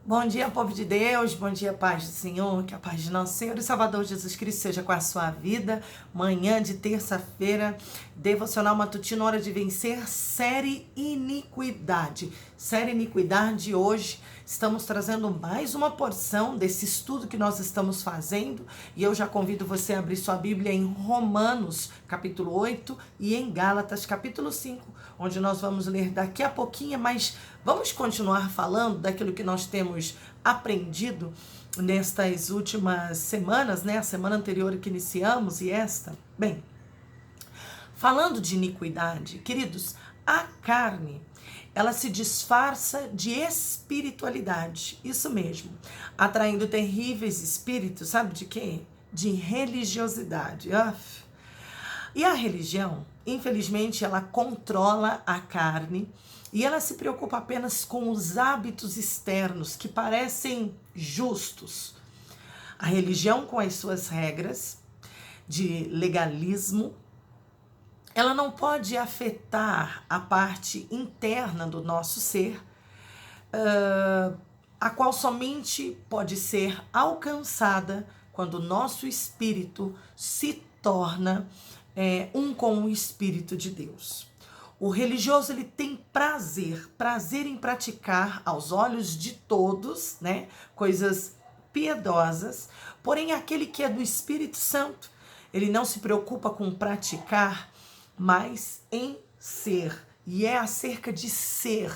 Bom dia, povo de Deus, bom dia, paz do Senhor, que a paz de nosso Senhor e Salvador Jesus Cristo seja com a sua vida. Manhã de terça-feira, devocional matutino, hora de vencer, série Iniquidade. Série Iniquidade, hoje estamos trazendo mais uma porção desse estudo que nós estamos fazendo e eu já convido você a abrir sua Bíblia em Romanos, capítulo 8 e em Gálatas, capítulo 5, onde nós vamos ler daqui a pouquinho, mas vamos continuar falando daquilo que nós temos aprendido nestas últimas semanas, né? A semana anterior que iniciamos e esta. Bem, falando de iniquidade, queridos, a carne, ela se disfarça de espiritualidade, isso mesmo, atraindo terríveis espíritos, sabe de quê? De religiosidade. Uf. E a religião, infelizmente, ela controla a carne e ela se preocupa apenas com os hábitos externos que parecem justos. A religião, com as suas regras de legalismo, ela não pode afetar a parte interna do nosso ser, a qual somente pode ser alcançada quando o nosso espírito se torna um com o Espírito de Deus. O religioso, ele tem prazer em praticar aos olhos de todos, né, coisas piedosas, porém aquele que é do Espírito Santo, ele não se preocupa com praticar, mas em ser. E é acerca de ser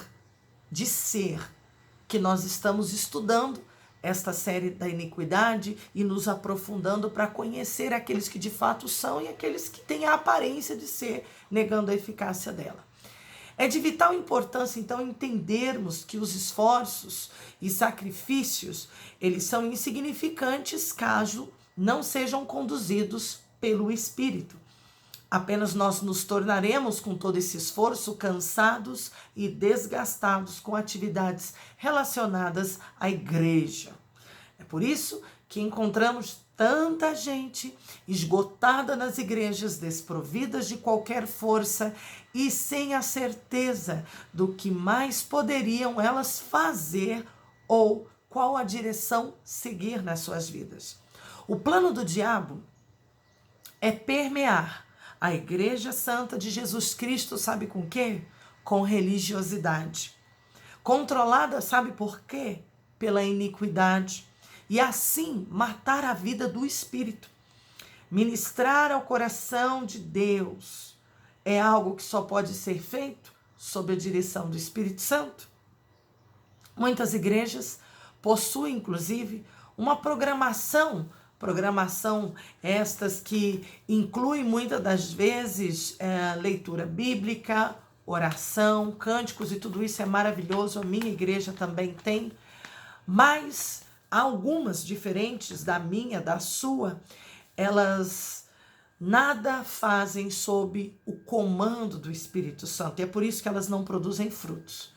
que nós estamos estudando esta série da iniquidade e nos aprofundando para conhecer aqueles que de fato são e aqueles que têm a aparência de ser, negando a eficácia dela. É de vital importância, então, entendermos que os esforços e sacrifícios, eles são insignificantes caso não sejam conduzidos pelo Espírito. Apenas nós nos tornaremos, com todo esse esforço, cansados e desgastados com atividades relacionadas à igreja. É por isso que encontramos tanta gente esgotada nas igrejas, desprovidas de qualquer força e sem a certeza do que mais poderiam elas fazer ou qual a direção seguir nas suas vidas. O plano do diabo é permear a Igreja Santa de Jesus Cristo, sabe com quê? Com religiosidade. Controlada, sabe por quê? Pela iniquidade. E assim matar a vida do Espírito. Ministrar ao coração de Deus é algo que só pode ser feito sob a direção do Espírito Santo. Muitas igrejas possuem, inclusive, uma programação estas que incluem muitas das vezes leitura bíblica, oração, cânticos e tudo isso é maravilhoso, a minha igreja também tem, mas algumas diferentes da minha, da sua, elas nada fazem sob o comando do Espírito Santo e é por isso que elas não produzem frutos.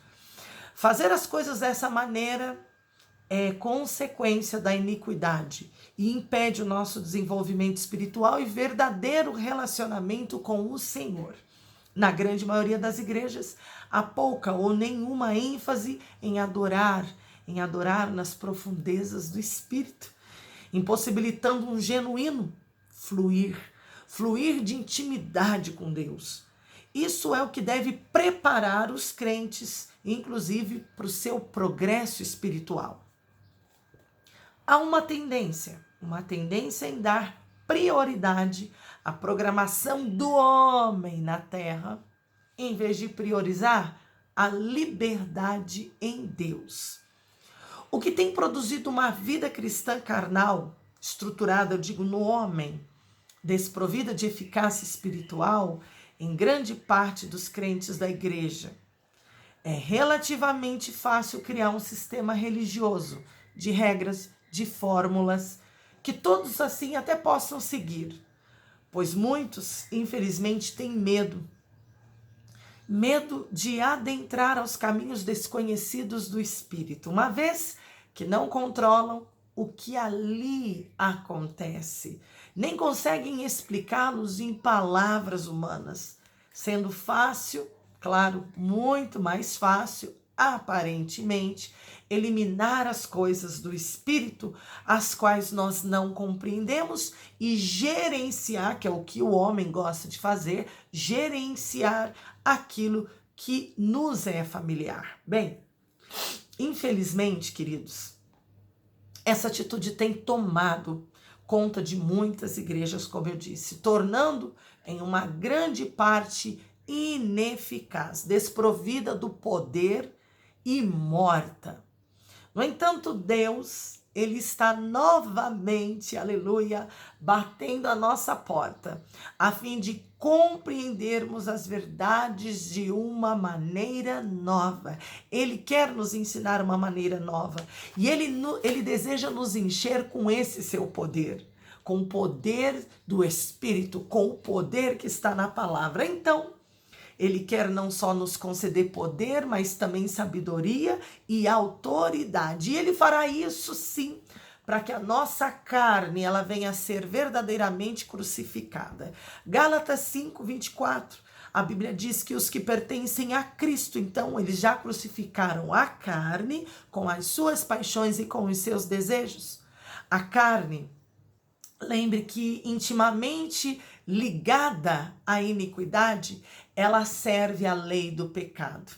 Fazer as coisas dessa maneira é consequência da iniquidade e impede o nosso desenvolvimento espiritual e verdadeiro relacionamento com o Senhor. Na grande maioria das igrejas, há pouca ou nenhuma ênfase em adorar nas profundezas do Espírito, impossibilitando um genuíno fluir de intimidade com Deus. Isso é o que deve preparar os crentes, inclusive para o seu progresso espiritual. Há uma tendência em dar prioridade à programação do homem na terra, em vez de priorizar a liberdade em Deus. O que tem produzido uma vida cristã carnal, estruturada, eu digo, no homem, desprovida de eficácia espiritual, em grande parte dos crentes da igreja. É relativamente fácil criar um sistema religioso de regras, de fórmulas, que todos assim até possam seguir, pois muitos, infelizmente, têm medo de adentrar aos caminhos desconhecidos do Espírito, uma vez que não controlam o que ali acontece, nem conseguem explicá-los em palavras humanas, sendo fácil, claro, muito mais fácil, aparentemente, eliminar as coisas do espírito, as quais nós não compreendemos, e gerenciar, que é o que o homem gosta de fazer, gerenciar aquilo que nos é familiar. Bem, infelizmente, queridos, essa atitude tem tomado conta de muitas igrejas, como eu disse, tornando em uma grande parte ineficaz, desprovida do poder e morta. No entanto, Deus, ele está novamente, aleluia, batendo a nossa porta, a fim de compreendermos as verdades de uma maneira nova. Ele quer nos ensinar uma maneira nova e ele deseja nos encher com esse seu poder, com o poder do Espírito, com o poder que está na palavra. Então, ele quer não só nos conceder poder, mas também sabedoria e autoridade. E ele fará isso sim, para que a nossa carne ela venha a ser verdadeiramente crucificada. Gálatas 5:24. A Bíblia diz que os que pertencem a Cristo, então, eles já crucificaram a carne com as suas paixões e com os seus desejos. A carne, lembre que intimamente ligada à iniquidade, ela serve à lei do pecado.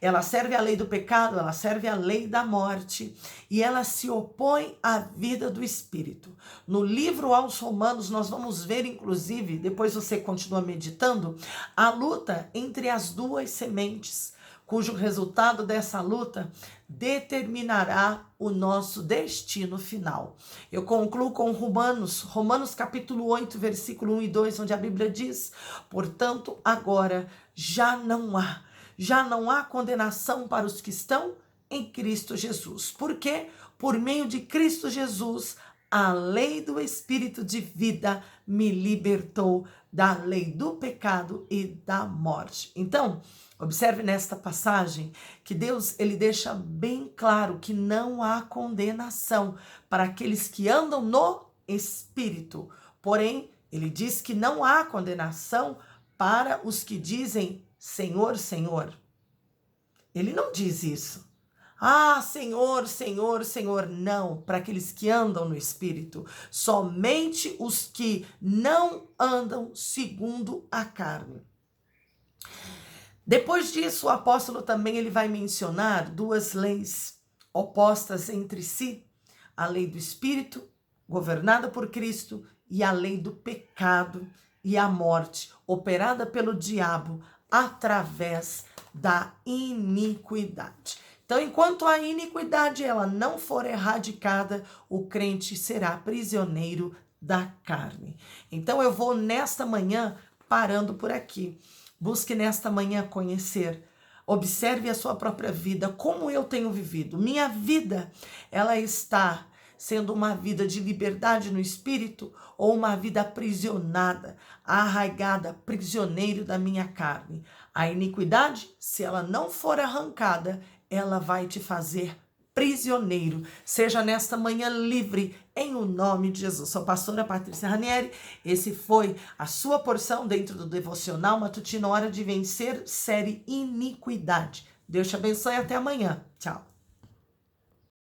Ela serve à lei do pecado, ela serve à lei da morte e ela se opõe à vida do Espírito. No livro aos Romanos, nós vamos ver, inclusive, depois você continua meditando, a luta entre as duas sementes, cujo resultado dessa luta determinará o nosso destino final. Eu concluo com Romanos capítulo 8, versículo 1 e 2, onde a Bíblia diz: portanto, agora já não há condenação para os que estão em Cristo Jesus. Por quê? Por meio de Cristo Jesus, a lei do Espírito de vida me libertou da lei do pecado e da morte. Então, observe nesta passagem que Deus ele deixa bem claro que não há condenação para aqueles que andam no Espírito. Porém, ele diz que não há condenação para os que dizem Senhor, Senhor. Ele não diz isso. Ah, Senhor, Senhor, Senhor. Não, para aqueles que andam no Espírito. Somente os que não andam segundo a carne. Depois disso, o apóstolo também ele vai mencionar duas leis opostas entre si. A lei do Espírito, governada por Cristo, e a lei do pecado e a morte, operada pelo diabo através da iniquidade. Então, enquanto a iniquidade ela não for erradicada, o crente será prisioneiro da carne. Então, eu vou nesta manhã parando por aqui. Busque nesta manhã conhecer. Observe a sua própria vida, como eu tenho vivido. Minha vida, ela está sendo uma vida de liberdade no espírito ou uma vida aprisionada, arraigada, prisioneiro da minha carne. A iniquidade, se ela não for arrancada, ela vai te fazer prisioneiro. Seja nesta manhã livre, em o nome de Jesus. Sou a pastora Patrícia Ranieri. Esse foi a sua porção dentro do Devocional Matutino Hora de Vencer, série Iniquidade. Deus te abençoe e até amanhã. Tchau.